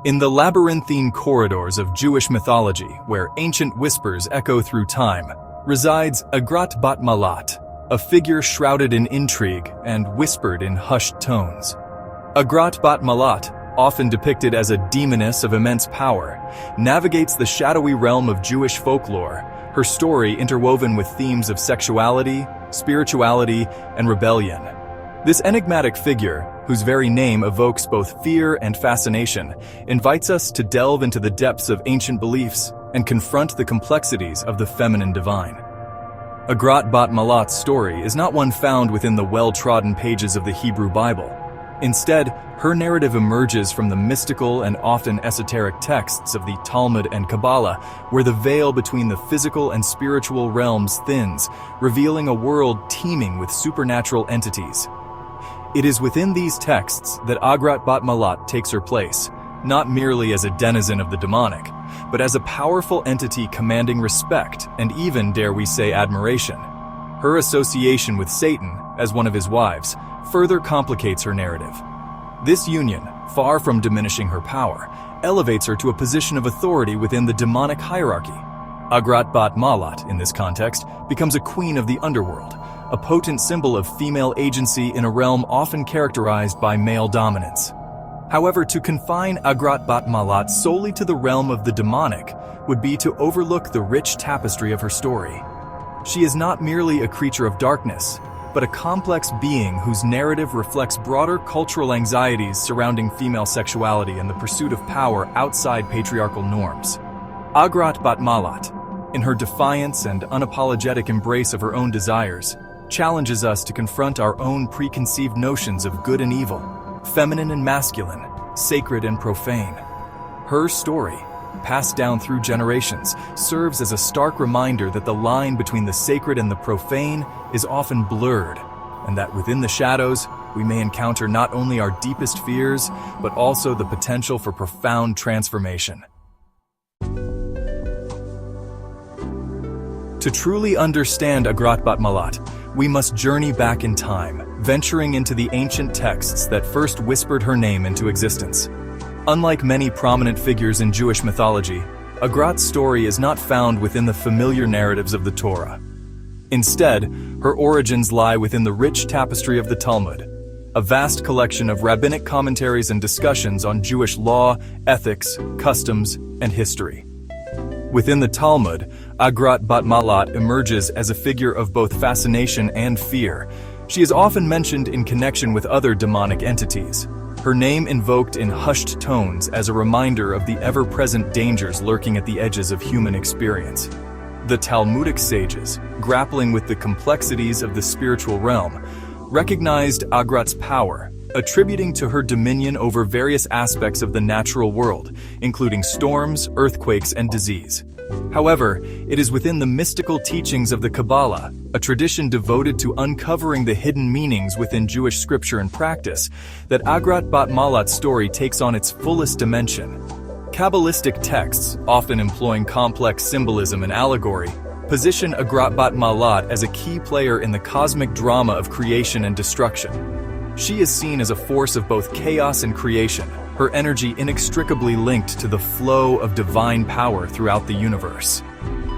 In the labyrinthine corridors of Jewish mythology, where ancient whispers echo through time, resides Agrat-bat-mahlaht, a figure shrouded in intrigue and whispered in hushed tones. Agrat-bat-mahlaht, often depicted as a demoness of immense power, navigates the shadowy realm of Jewish folklore, her story interwoven with themes of sexuality, spirituality, and rebellion. This enigmatic figure, whose very name evokes both fear and fascination, invites us to delve into the depths of ancient beliefs and confront the complexities of the feminine divine. Agrat-bat-mahlaht's story is not one found within the well-trodden pages of the Hebrew Bible. Instead, her narrative emerges from the mystical and often esoteric texts of the Talmud and Kabbalah, where the veil between the physical and spiritual realms thins, revealing a world teeming with supernatural entities. It is within these texts that Agrat-bat-mahlaht takes her place, not merely as a denizen of the demonic, but as a powerful entity commanding respect and even, dare we say, admiration. Her association with Satan, as one of his wives, further complicates her narrative. This union, far from diminishing her power, elevates her to a position of authority within the demonic hierarchy. Agrat-bat-mahlaht, in this context, becomes a queen of the underworld, a potent symbol of female agency in a realm often characterized by male dominance. However, to confine Agrat-bat-mahlaht solely to the realm of the demonic would be to overlook the rich tapestry of her story. She is not merely a creature of darkness, but a complex being whose narrative reflects broader cultural anxieties surrounding female sexuality and the pursuit of power outside patriarchal norms. Agrat-bat-mahlaht, in her defiance and unapologetic embrace of her own desires, challenges us to confront our own preconceived notions of good and evil, feminine and masculine, sacred and profane. Her story, passed down through generations, serves as a stark reminder that the line between the sacred and the profane is often blurred, and that within the shadows, we may encounter not only our deepest fears, but also the potential for profound transformation. To truly understand Agrat-bat-mahlaht, we must journey back in time, venturing into the ancient texts that first whispered her name into existence. Unlike many prominent figures in Jewish mythology, Agrat's story is not found within the familiar narratives of the Torah. Instead, her origins lie within the rich tapestry of the Talmud, a vast collection of rabbinic commentaries and discussions on Jewish law, ethics, customs, and history. Within the Talmud, Agrat-bat-mahlaht emerges as a figure of both fascination and fear. She is often mentioned in connection with other demonic entities, her name invoked in hushed tones as a reminder of the ever-present dangers lurking at the edges of human experience. The Talmudic sages, grappling with the complexities of the spiritual realm, recognized Agrat's power, attributing to her dominion over various aspects of the natural world, including storms, earthquakes, and disease. However, it is within the mystical teachings of the Kabbalah, a tradition devoted to uncovering the hidden meanings within Jewish scripture and practice, that Agrat-bat-mahlaht's story takes on its fullest dimension. Kabbalistic texts, often employing complex symbolism and allegory, position Agrat-bat-mahlaht as a key player in the cosmic drama of creation and destruction. She is seen as a force of both chaos and creation, her energy inextricably linked to the flow of divine power throughout the universe.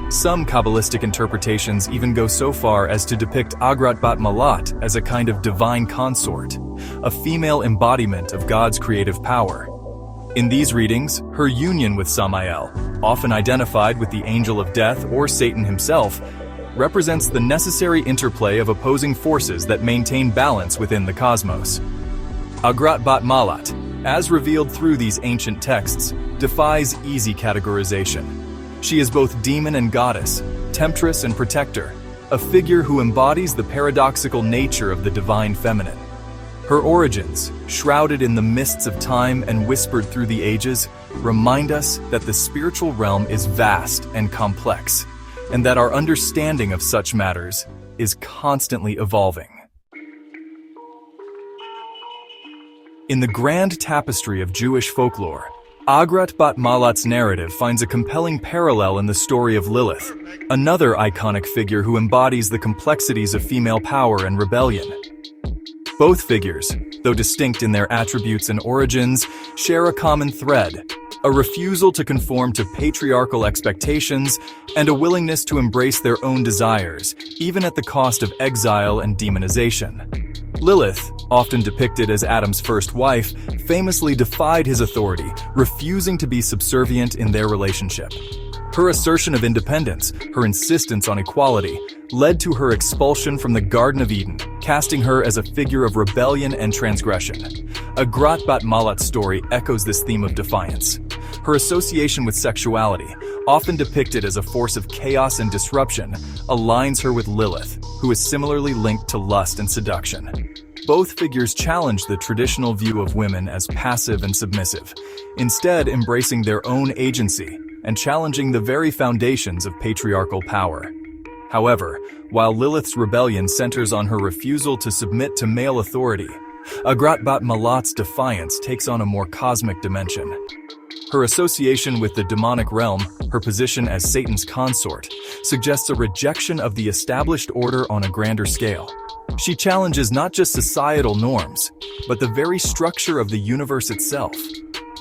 Some Kabbalistic interpretations even go so far as to depict Agrat-bat-mahlaht as a kind of divine consort, a female embodiment of God's creative power. In these readings, her union with Samael, often identified with the angel of death or Satan himself, represents the necessary interplay of opposing forces that maintain balance within the cosmos. Agrat-bat-mahlaht, as revealed through these ancient texts, defies easy categorization. She is both demon and goddess, temptress and protector, a figure who embodies the paradoxical nature of the divine feminine. Her origins, shrouded in the mists of time and whispered through the ages, remind us that the spiritual realm is vast and complex, and that our understanding of such matters is constantly evolving. In the grand tapestry of Jewish folklore, Agrat-bat-mahlaht's narrative finds a compelling parallel in the story of Lilith, another iconic figure who embodies the complexities of female power and rebellion. Both figures, though distinct in their attributes and origins, share a common thread: a refusal to conform to patriarchal expectations and a willingness to embrace their own desires, even at the cost of exile and demonization. Lilith, often depicted as Adam's first wife, famously defied his authority, refusing to be subservient in their relationship. Her assertion of independence, her insistence on equality, led to her expulsion from the Garden of Eden, casting her as a figure of rebellion and transgression. Agrat-bat-mahlaht's story echoes this theme of defiance. Her association with sexuality, often depicted as a force of chaos and disruption, aligns her with Lilith, who is similarly linked to lust and seduction. Both figures challenge the traditional view of women as passive and submissive, instead embracing their own agency and challenging the very foundations of patriarchal power. However, while Lilith's rebellion centers on her refusal to submit to male authority, Agrat-bat-mahlaht's defiance takes on a more cosmic dimension. Her association with the demonic realm, her position as Satan's consort, suggests a rejection of the established order on a grander scale. She challenges not just societal norms, but the very structure of the universe itself.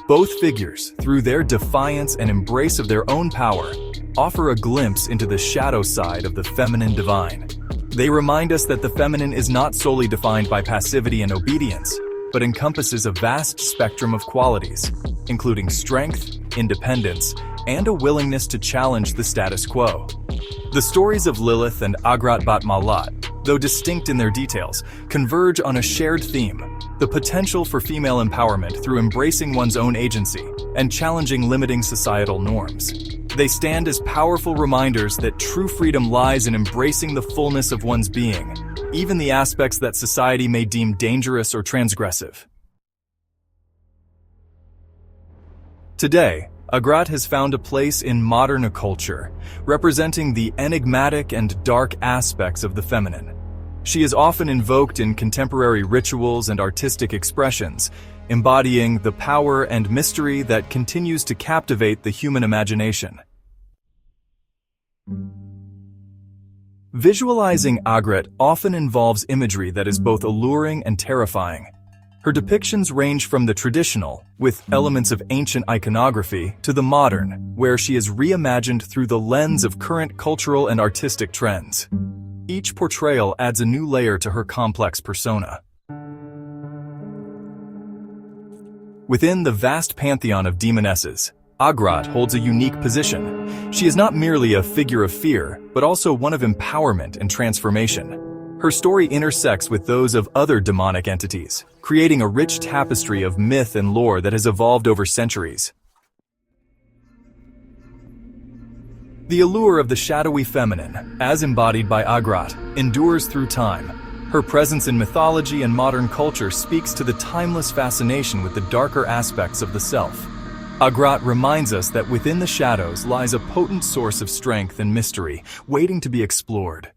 Both figures, through their defiance and embrace of their own power, offer a glimpse into the shadow side of the feminine divine. They remind us that the feminine is not solely defined by passivity and obedience, but encompasses a vast spectrum of qualities, including strength, independence, and a willingness to challenge the status quo. The stories of Lilith and Agrat-bat-mahlaht, though distinct in their details, converge on a shared theme: the potential for female empowerment through embracing one's own agency and challenging limiting societal norms. They stand as powerful reminders that true freedom lies in embracing the fullness of one's being, even the aspects that society may deem dangerous or transgressive. Today, Agrat has found a place in modern culture, representing the enigmatic and dark aspects of the feminine. She is often invoked in contemporary rituals and artistic expressions, embodying the power and mystery that continues to captivate the human imagination. Visualizing Agrat often involves imagery that is both alluring and terrifying. Her depictions range from the traditional, with elements of ancient iconography, to the modern, where she is reimagined through the lens of current cultural and artistic trends. Each portrayal adds a new layer to her complex persona. Within the vast pantheon of demonesses, Agrat holds a unique position. She is not merely a figure of fear, but also one of empowerment and transformation. Her story intersects with those of other demonic entities, creating a rich tapestry of myth and lore that has evolved over centuries. The allure of the shadowy feminine, as embodied by Agrat, endures through time. Her presence in mythology and modern culture speaks to the timeless fascination with the darker aspects of the self. Agrat reminds us that within the shadows lies a potent source of strength and mystery, waiting to be explored.